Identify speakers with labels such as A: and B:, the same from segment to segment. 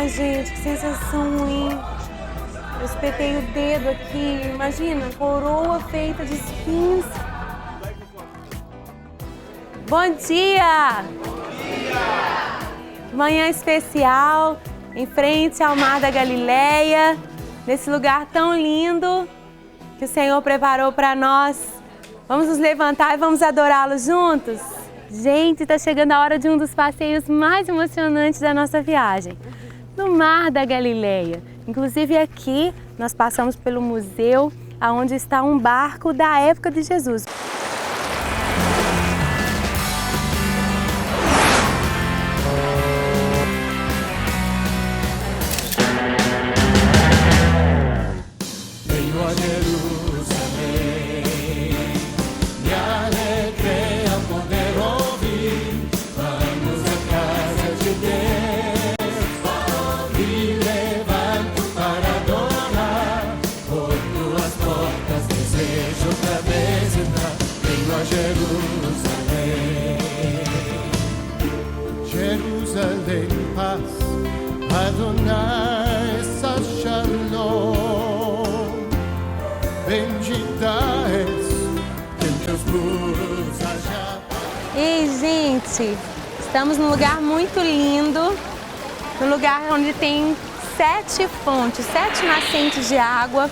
A: Ai, gente, que sensação ruim. Eu espetei o dedo aqui, imagina, coroa feita de espinhos. Bom dia! Bom dia! Manhã especial, em frente ao Mar da Galileia, nesse lugar tão lindo que o Senhor preparou para nós. Vamos nos levantar e vamos adorá-lo juntos? Gente, está chegando a hora de um dos passeios mais emocionantes da nossa viagem, no Mar da Galileia. Inclusive aqui nós passamos pelo museu, onde está um barco da época de Jesus.
B: Jerusalém, paz, Adonai, Shalom, bendita és entre os muros haja.
A: Ei, gente, estamos num lugar muito lindo, num lugar onde tem 7 fontes, 7 nascentes de água,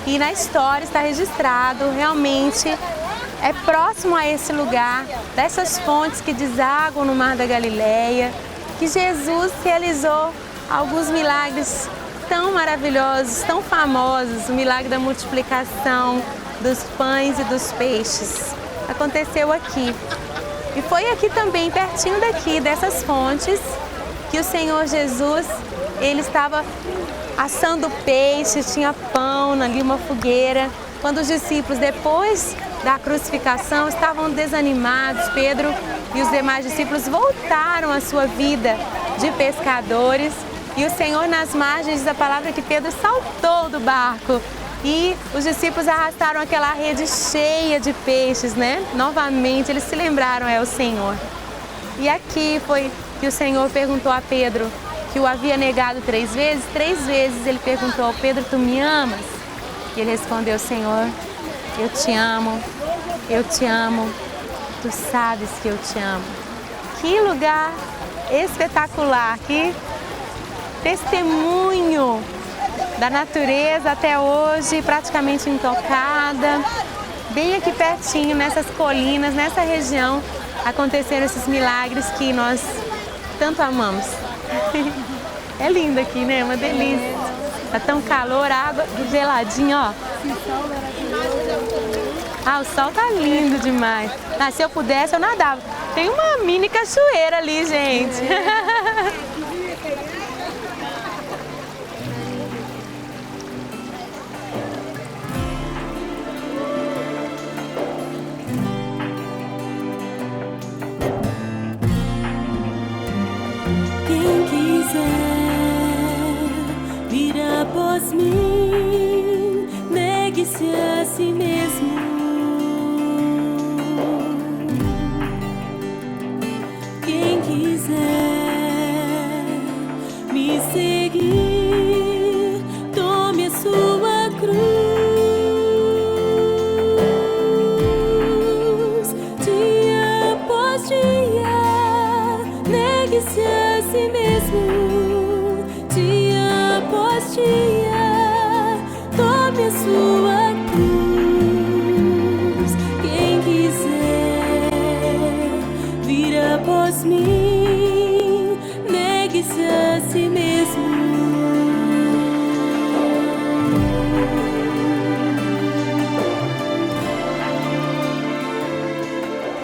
A: e na história está registrado realmente. É próximo a esse lugar, dessas fontes que desaguam no Mar da Galileia, que Jesus realizou alguns milagres tão maravilhosos, tão famosos. O milagre da multiplicação dos pães e dos peixes aconteceu aqui. E foi aqui também, pertinho daqui, dessas fontes, que o Senhor Jesus, ele estava assando peixes, tinha pão ali, uma fogueira. Quando os discípulos, depois da crucificação, estavam desanimados, Pedro e os demais discípulos voltaram à sua vida de pescadores, e o Senhor, nas margens da palavra, que Pedro saltou do barco e os discípulos arrastaram aquela rede cheia de peixes, né? Novamente eles se lembraram, é o Senhor. E aqui foi que o Senhor perguntou a Pedro, que o havia negado 3 vezes. 3 vezes ele perguntou ao Pedro: tu me amas? E ele respondeu: Senhor, eu te amo, tu sabes que eu te amo. Que lugar espetacular, que testemunho da natureza até hoje, praticamente intocada. Bem aqui pertinho, nessas colinas, nessa região, aconteceram esses milagres que nós tanto amamos. É lindo aqui, né? Uma delícia. Tá tão calor, a água geladinha, ó. Ah, o sol tá lindo demais. Ah, se eu pudesse, eu nadava. Tem uma mini cachoeira ali, gente.
C: Quem quiser vir após mim, negue-se a si mesmo. Quem quiser me seguir, tome a sua cruz. Dia após dia, negue-se a si mesmo. Dia após dia, tome a sua cruz. Quem quiser vir após mim, negue-se a si mesmo.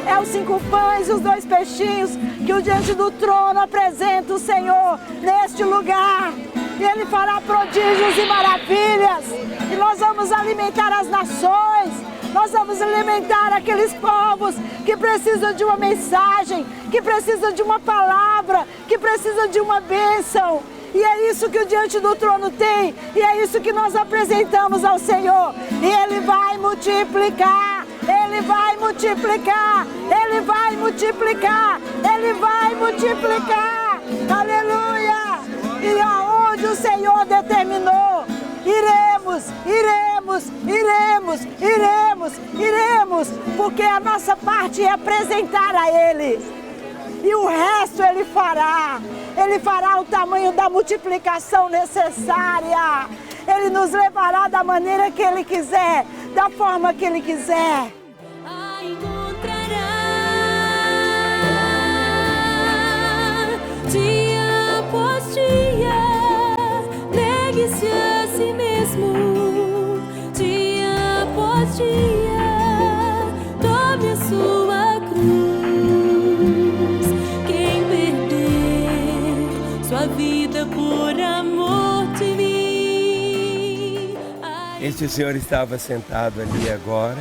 D: É os 5 pães e os 2 peixinhos que o diante do trono apresenta o Senhor neste lugar. E Ele fará prodígios e maravilhas. E nós vamos alimentar as nações. Nós vamos alimentar aqueles povos que precisam de uma mensagem, que precisam de uma palavra, que precisam de uma bênção. E é isso que o diante do trono tem. E é isso que nós apresentamos ao Senhor. E Ele vai multiplicar. Ele vai multiplicar. Ele vai multiplicar. Ele vai multiplicar. Aleluia. E aonde o Senhor determinou, iremos, iremos, iremos, iremos, iremos, porque a nossa parte é apresentar a Ele. E o resto Ele fará. Ele fará o tamanho da multiplicação necessária. Ele nos levará da maneira que Ele quiser, da forma que Ele quiser.
C: Dia após dia, negue-se a si mesmo. Dia após dia, tome a sua cruz. Quem perder sua vida por amor de mim.
E: Este senhor estava sentado ali agora.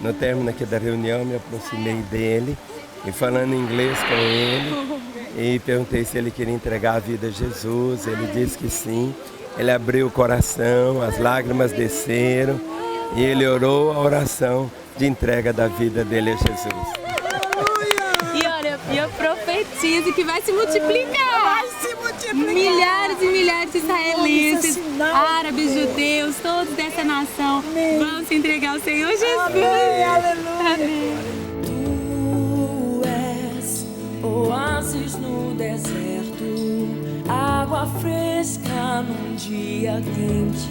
E: No término aqui da reunião, me aproximei dele e falando inglês com ele. E perguntei se ele queria entregar a vida a Jesus. Ele disse que sim. Ele abriu o coração, as lágrimas desceram e ele orou a oração de entrega da vida dele a Jesus.
A: E olha, eu profetizo que vai se multiplicar.
D: Vai se multiplicar.
A: Milhares e milhares de israelitas,
D: Isso é sinal,
A: árabes, judeus, todos dessa nação vão se entregar ao Senhor Jesus.
D: Amém, aleluia.
A: Amém.
C: Oásis no deserto, água fresca num dia quente.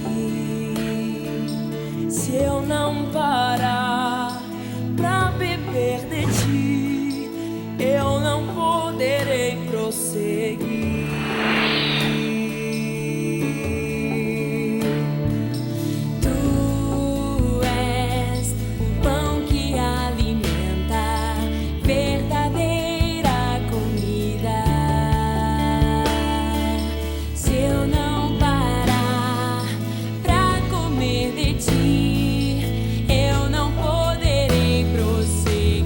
C: Se eu não parar pra beber de ti, eu não poderei prosseguir. Tu és o pão que alimenta, verdadeira comida. Se eu não parar pra comer de ti, eu não poderei prosseguir.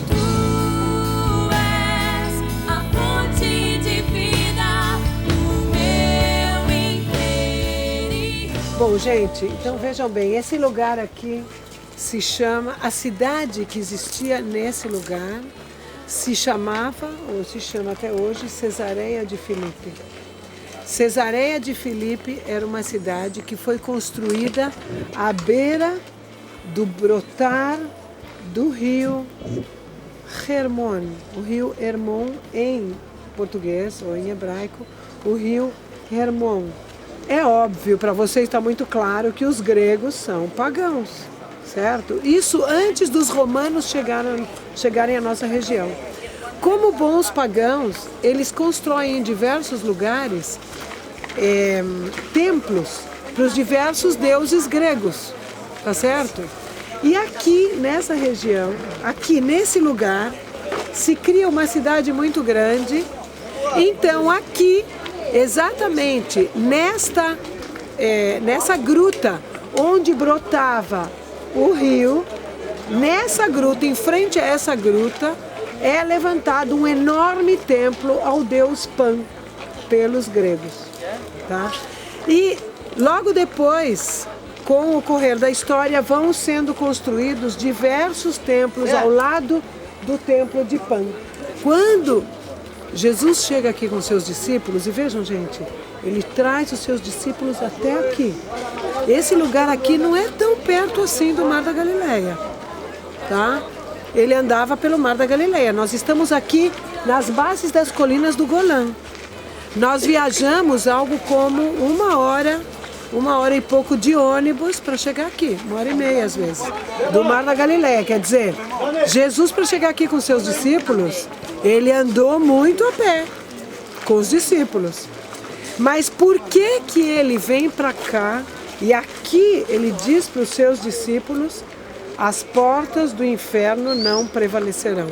C: Tu és a fonte de vida, o meu inteiro.
F: Bom, gente, então vejam bem, esse lugar aqui se chama, a cidade que existia nesse lugar se chamava, ou se chama até hoje, Cesareia de Filipe. Cesareia de Filipe era uma cidade que foi construída à beira do brotar do rio Hermon, o rio Hermon em português ou em hebraico, o rio Hermon. É óbvio, para vocês está muito claro que os gregos são pagãos, certo? Isso antes dos romanos chegarem à nossa região. Como bons pagãos, eles constroem em diversos lugares templos para os diversos deuses gregos, tá certo? E aqui nessa região, aqui nesse lugar, se cria uma cidade muito grande. Então aqui, exatamente nessa gruta onde brotava o rio, nessa gruta, em frente a essa gruta, é levantado um enorme templo ao deus Pan pelos gregos, tá? E logo depois, com o correr da história, vão sendo construídos diversos templos ao lado do templo de Pan. Quando Jesus chega aqui com seus discípulos, e vejam, gente, ele traz os seus discípulos até aqui. Esse lugar aqui não é tão perto assim do Mar da Galileia, tá? Ele andava pelo Mar da Galileia. Nós estamos aqui nas bases das colinas do Golã. Nós viajamos algo como uma hora e pouco de ônibus para chegar aqui, 1h30 às vezes, do Mar da Galileia. Quer dizer, Jesus, para chegar aqui com seus discípulos, ele andou muito a pé com os discípulos. Mas por que que ele vem para cá e aqui ele diz para os seus discípulos: as portas do inferno não prevalecerão?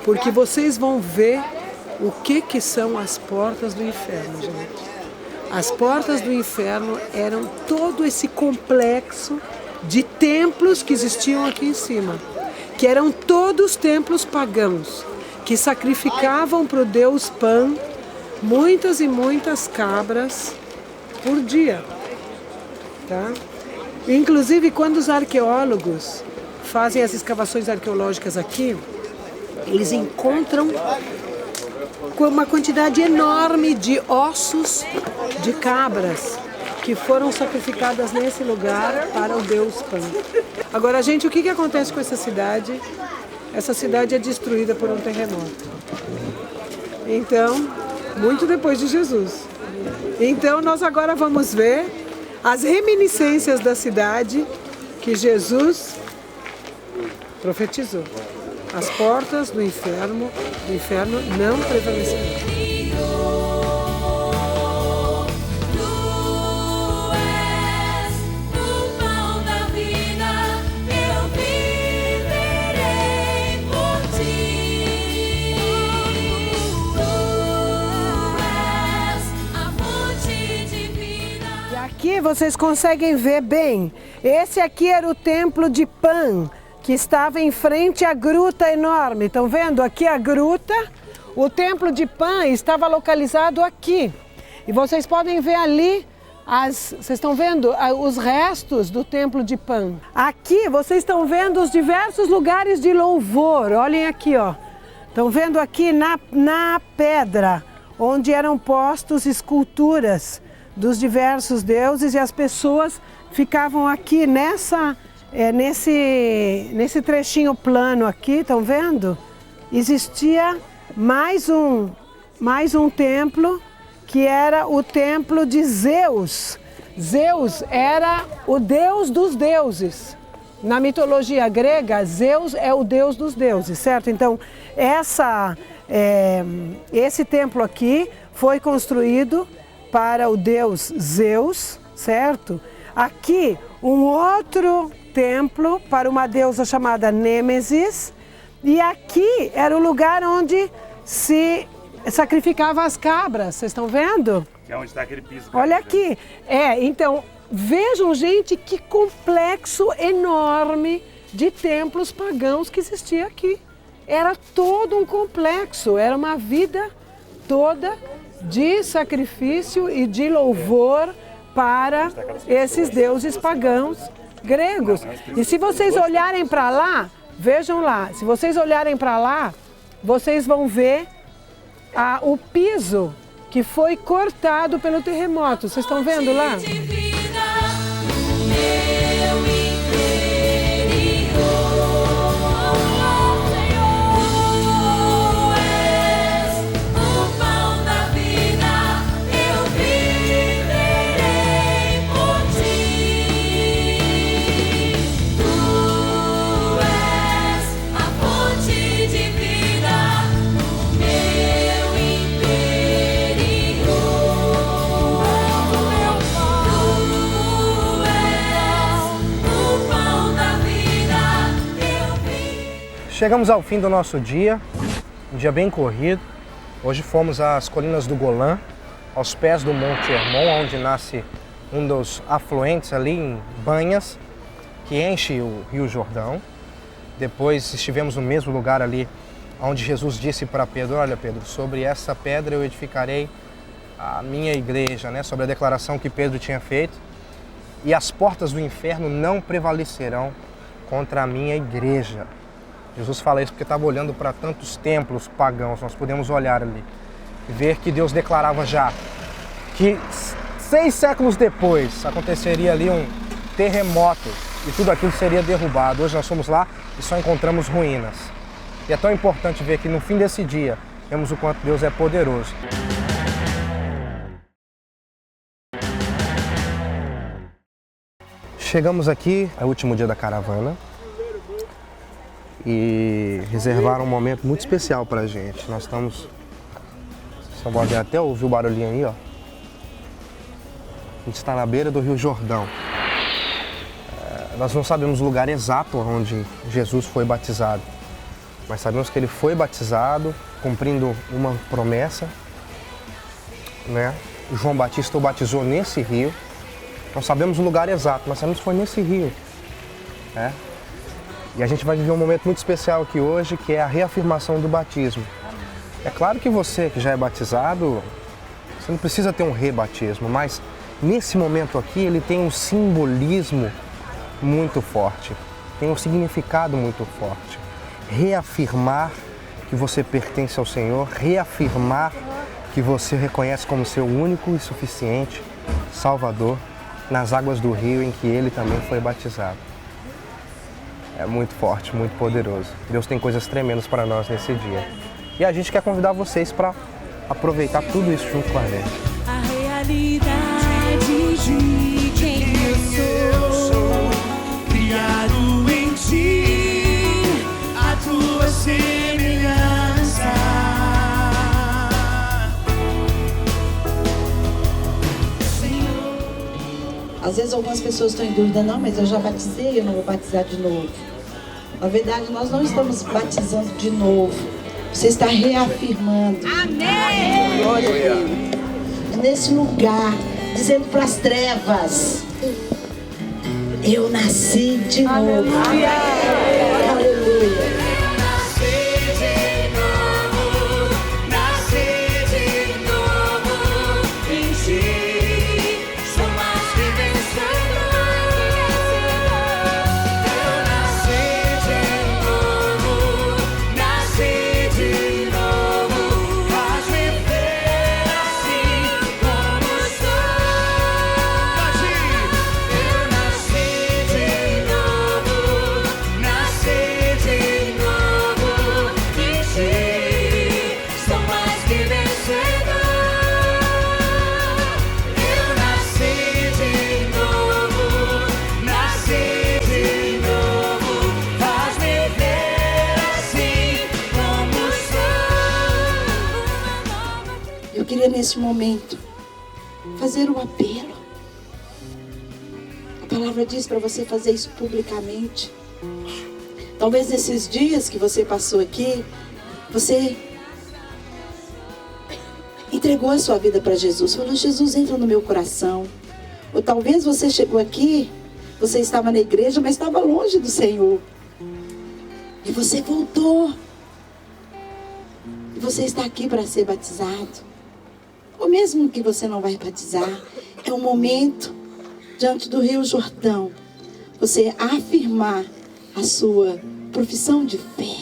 F: Porque vocês vão ver o que são as portas do inferno, gente. As portas do inferno eram todo esse complexo de templos que existiam aqui em cima, que eram todos templos pagãos, que sacrificavam para o deus Pan muitas e muitas cabras por dia, tá? Inclusive, quando os arqueólogos fazem as escavações arqueológicas aqui, eles encontram com uma quantidade enorme de ossos de cabras que foram sacrificadas nesse lugar para o deus Pan. Agora, gente, o que acontece com essa cidade? Essa cidade é destruída por um terremoto. Então, muito depois de Jesus. Então, nós agora vamos ver as reminiscências da cidade que Jesus profetizou. As portas do inferno não prevalecerão. Aqui vocês conseguem ver bem, esse aqui era o templo de Pan, que estava em frente à gruta enorme. Estão vendo aqui a gruta? O templo de Pan estava localizado aqui. E vocês podem ver ali, vocês estão vendo os restos do templo de Pan. Aqui vocês estão vendo os diversos lugares de louvor. Olhem aqui, ó. Estão vendo aqui na pedra, onde eram postos esculturas dos diversos deuses, e as pessoas ficavam aqui nesse trechinho plano aqui, estão vendo? Existia mais um templo, que era o templo de Zeus. Zeus era o deus dos deuses. Na mitologia grega, Zeus é o deus dos deuses, certo? Então, esse templo aqui foi construído para o deus Zeus, certo? Aqui, um outro templo para uma deusa chamada Nêmesis, e aqui era o lugar onde se sacrificava as cabras, vocês estão vendo?
G: Que é onde está aquele piso.
F: Olha aqui, então, vejam, gente, que complexo enorme de templos pagãos que existia aqui. Era todo um complexo, era uma vida toda de sacrifício e de louvor para esses deuses pagãos gregos. E se vocês olharem para lá, vejam lá, se vocês olharem para lá, vocês vão ver o piso que foi cortado pelo terremoto. Vocês estão vendo lá?
H: Chegamos ao fim do nosso dia, um dia bem corrido. Hoje fomos às colinas do Golã, aos pés do Monte Hermon, onde nasce um dos afluentes ali em Banhas, que enche o Rio Jordão. Depois estivemos no mesmo lugar ali, onde Jesus disse para Pedro: olha, Pedro, sobre essa pedra eu edificarei a minha igreja, né? Sobre a declaração que Pedro tinha feito. E as portas do inferno não prevalecerão contra a minha igreja. Jesus fala isso porque estava olhando para tantos templos pagãos. Nós podemos olhar ali e ver que Deus declarava já que 6 séculos depois aconteceria ali um terremoto e tudo aquilo seria derrubado. Hoje nós fomos lá e só encontramos ruínas. E é tão importante ver que no fim desse dia vemos o quanto Deus é poderoso. Chegamos aqui, é o último dia da caravana, e reservaram um momento muito especial pra gente. Nós estamos... Vocês podem até ouvir o barulhinho aí, ó. A gente está na beira do Rio Jordão. Nós não sabemos o lugar exato onde Jesus foi batizado, mas sabemos que ele foi batizado cumprindo uma promessa, né? João Batista o batizou nesse rio. Não sabemos o lugar exato, mas sabemos que foi nesse rio, né? E a gente vai viver um momento muito especial aqui hoje, que é a reafirmação do batismo. É claro que você que já é batizado, você não precisa ter um rebatismo, mas nesse momento aqui ele tem um simbolismo muito forte, tem um significado muito forte. Reafirmar que você pertence ao Senhor, reafirmar que você reconhece como seu único e suficiente Salvador nas águas do rio em que ele também foi batizado. É muito forte, muito poderoso. Deus tem coisas tremendas para nós nesse dia. E a gente quer convidar vocês para aproveitar tudo isso junto com a gente.
C: A realidade de quem eu sou,
B: Criado em ti, a tua semelhança.
D: Às vezes algumas pessoas estão em dúvida, não, mas eu já batizei, eu não vou batizar de novo. Na verdade, nós não estamos batizando de novo. Você está reafirmando. Amém! Glória a Deus. Nesse lugar, dizendo para as trevas, eu nasci de novo. Aleluia! Aleluia! Eu queria nesse momento fazer um apelo. A palavra diz para você fazer isso publicamente. Talvez nesses dias que você passou aqui, você entregou a sua vida para Jesus. Falou, Jesus, entra no meu coração. Ou talvez você chegou aqui, você estava na igreja, mas estava longe do Senhor. E você voltou. E você está aqui para ser batizado. Ou mesmo que você não vai batizar, é um momento diante do Rio Jordão, você afirmar a sua profissão de fé,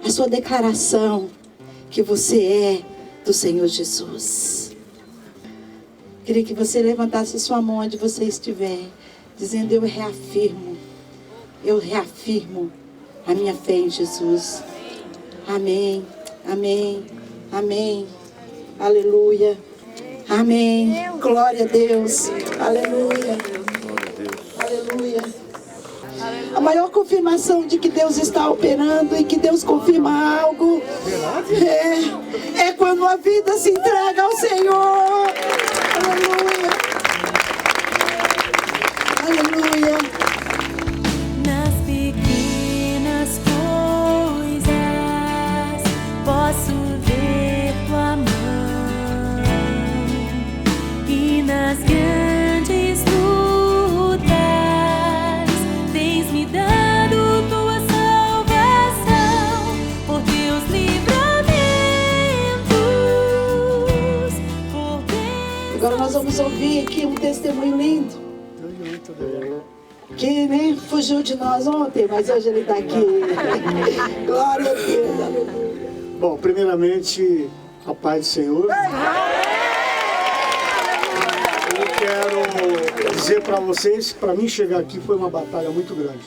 D: a sua declaração que você é do Senhor Jesus. Queria que você levantasse sua mão onde você estiver, dizendo, eu reafirmo a minha fé em Jesus. Amém, amém, amém. Aleluia. Amém. Glória a Deus. Aleluia. Aleluia. A maior confirmação de que Deus está operando e que Deus confirma algo é quando a vida se entrega ao Senhor. Aleluia. Aleluia.
C: nas pequenas coisas posso ver tua mão, e nas grandes lutas tens me dado tua salvação, por teus livramentos, por teus...
D: Agora nós vamos ouvir aqui um testemunho lindo. Que nem fugiu de nós ontem, mas hoje ele está aqui. Glória a Deus, aleluia.
G: Bom, primeiramente, a paz do Senhor. Eu quero dizer para vocês, para mim chegar aqui foi uma batalha muito grande.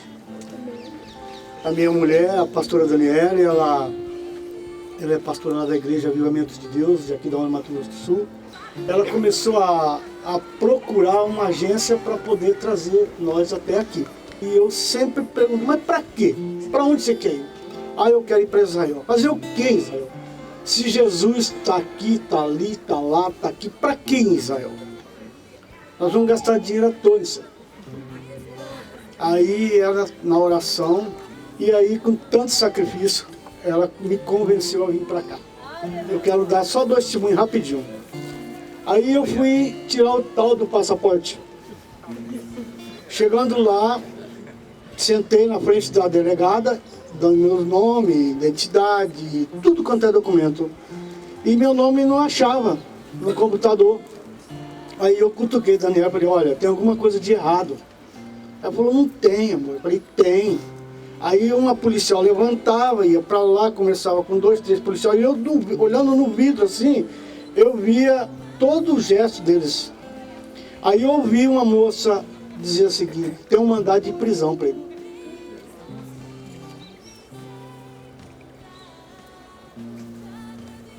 G: A minha mulher, a pastora Daniela, ela é pastora lá da Igreja Avivamento de Deus, de aqui da Mato Grosso do Sul. Ela começou a procurar uma agência para poder trazer nós até aqui. E eu sempre pergunto, mas para quê? Para onde você quer ir? Ah, eu quero ir para Israel. Fazer o que em Israel? Se Jesus está aqui, está ali, está lá, está aqui, para que em Israel? Nós vamos gastar dinheiro à toa nisso. Aí ela, na oração, e aí com tanto sacrifício, ela me convenceu a vir para cá. Eu quero dar só 2 testemunhos rapidinho. Aí eu fui tirar o tal do passaporte. Chegando lá, sentei na frente da delegada, dando meu nome, identidade, tudo quanto é documento. E meu nome não achava no computador. Aí eu cutuquei a Daniela e falei, olha, tem alguma coisa de errado. Ela falou, não tem, amor. Eu falei, tem. Aí uma policial levantava, ia para lá, conversava com 2, 3 policiais, e eu olhando no vidro assim, eu via todo o gesto deles. Aí eu ouvi uma moça dizer o seguinte: tem um mandado de prisão para ele.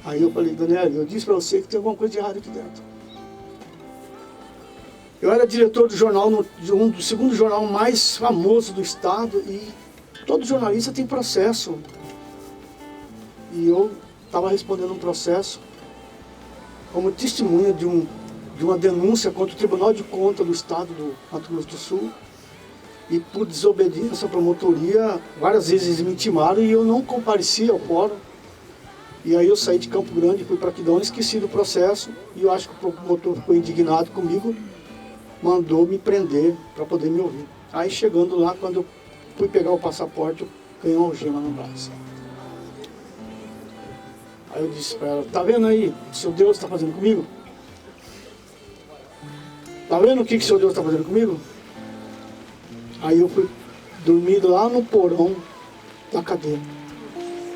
G: Aí eu falei: Daniel, eu disse para você que tem alguma coisa de errado aqui dentro. Eu era diretor do jornal, do segundo jornal mais famoso do estado, e todo jornalista tem processo. E eu estava respondendo um processo como testemunha de uma denúncia contra o Tribunal de Contas do estado do Mato Grosso do Sul. E por desobediência à promotoria, várias vezes eles me intimaram e eu não compareci ao fórum. E aí eu saí de Campo Grande, fui para Aquidauana, esqueci do processo, e eu acho que o promotor ficou indignado comigo, mandou me prender para poder me ouvir. Aí chegando lá, quando eu fui pegar o passaporte, eu ganhei uma algema no braço. Aí eu disse para ela: tá vendo aí o que seu Deus está fazendo comigo? Tá vendo o que o seu Deus está fazendo comigo? Aí eu fui dormir lá no porão da cadeia.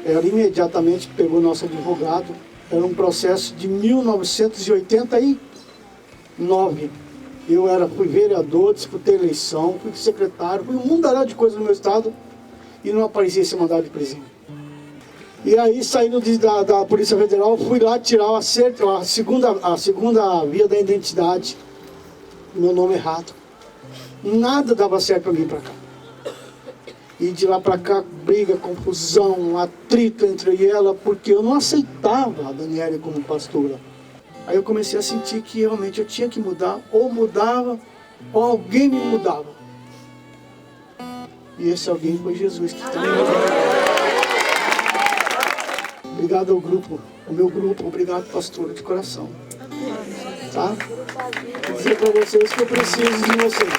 G: Ela imediatamente pegou nosso advogado. Era um processo de 1989. Fui vereador, disputei eleição, fui secretário, fui um mundaréu de coisas no meu estado e não aparecia esse mandado de prisão. E aí, saindo da Polícia Federal, fui lá tirar a segunda via da identidade, meu nome errado. Nada dava certo para vir para cá. E de lá para cá, briga, confusão, atrito entre eu e ela, porque eu não aceitava a Daniela como pastora. Aí eu comecei a sentir que realmente eu tinha que mudar, ou mudava, ou alguém me mudava. E esse alguém foi Jesus que está me mudando. Obrigado ao grupo, ao meu grupo, obrigado, pastora, de coração. Tá? Vou dizer para vocês que eu preciso de vocês.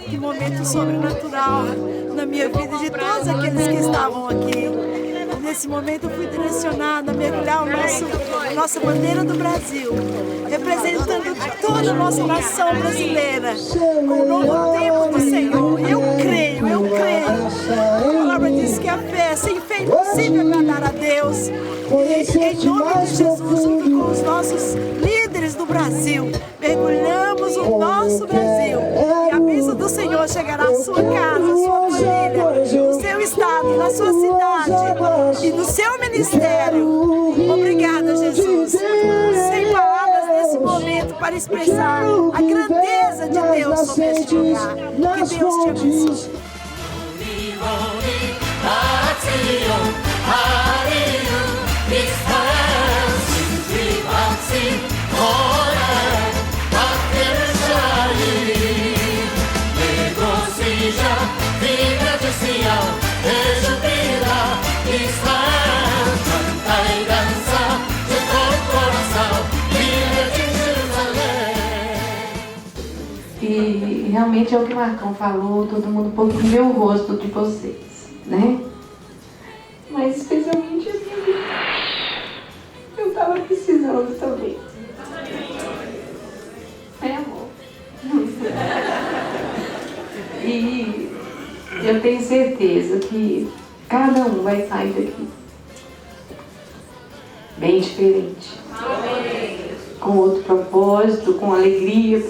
D: Que momento sobrenatural na minha vida e de todos aqueles que estavam aqui. Nesse momento eu fui direcionada a mergulhar a nossa bandeira do Brasil, representando toda a nossa nação brasileira, com o novo tempo do Senhor. Eu creio. A palavra diz que a fé, sem fé é impossível agradar a Deus. E em nome de Jesus, junto com os nossos líderes do Brasil, mergulhamos o nosso Brasil. E a bênção do Senhor chegará à sua casa, à sua família, no seu estado, na sua cidade e no seu ministério. Obrigada, Jesus. Sem palavras nesse momento para expressar a grandeza de Deus sobre este lugar. Que Deus te abençoe.
I: E realmente é o que o Marcão falou, todo mundo um pouquinho vê o rosto de vocês, né? Mas especialmente eu tava precisando também. É, amor? E eu tenho certeza que cada um vai sair daqui bem diferente. Com outro propósito, com alegria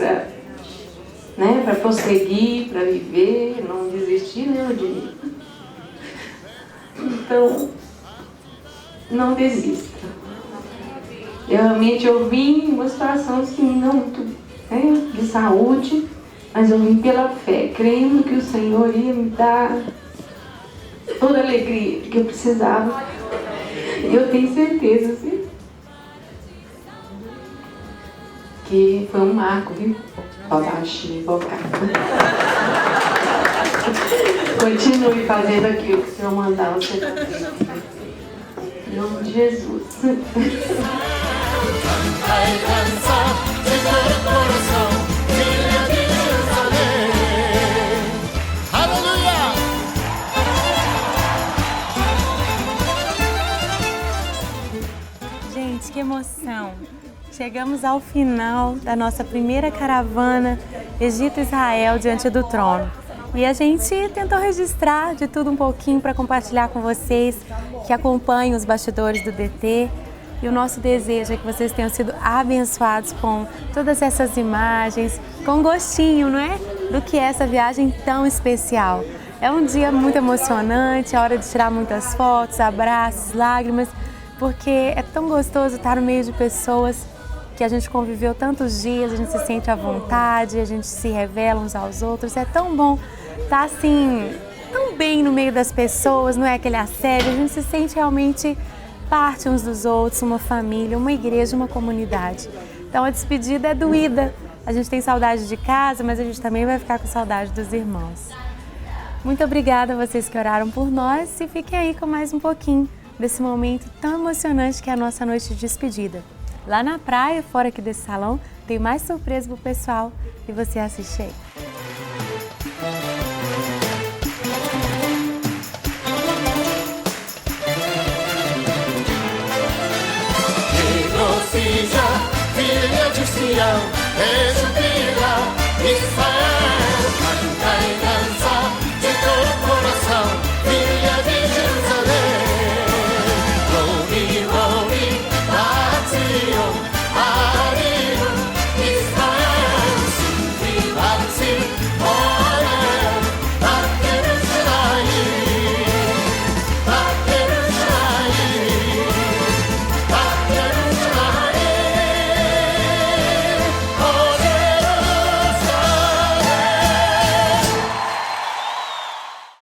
I: para prosseguir, para viver, não desistir, né, Odinei? Então, não desista. Realmente eu vim em uma situação assim, não muito de saúde, mas eu vim pela fé, crendo que o Senhor ia me dar toda a alegria que eu precisava. E eu tenho certeza, assim, que foi um marco, viu? Baixinho, bocado. Continue fazendo aquilo que o Senhor mandar você fazer. Em nome de Jesus.
A: Gente, que emoção! Chegamos ao final da nossa primeira caravana Egito-Israel diante do trono. E a gente tentou registrar de tudo um pouquinho para compartilhar com vocês que acompanham os bastidores do DT. E o nosso desejo é que vocês tenham sido abençoados com todas essas imagens, com gostinho, não é? Do que é essa viagem tão especial. É um dia muito emocionante, é hora de tirar muitas fotos, abraços, lágrimas, porque é tão gostoso estar no meio de pessoas que a gente conviveu tantos dias, a gente se sente à vontade, a gente se revela uns aos outros. É tão bom estar assim, tão bem no meio das pessoas, não é aquele assédio, a gente se sente realmente parte uns dos outros, uma família, uma igreja, uma comunidade. Então a despedida é doída, a gente tem saudade de casa, mas a gente também vai ficar com saudade dos irmãos. Muito obrigada a vocês que oraram por nós e fiquem aí com mais um pouquinho desse momento tão emocionante que é a nossa noite de despedida. Lá na praia, fora aqui desse salão, tem mais surpresa pro pessoal e você assiste aí.
B: Seja filha de Sião, rejubila, Israel, canta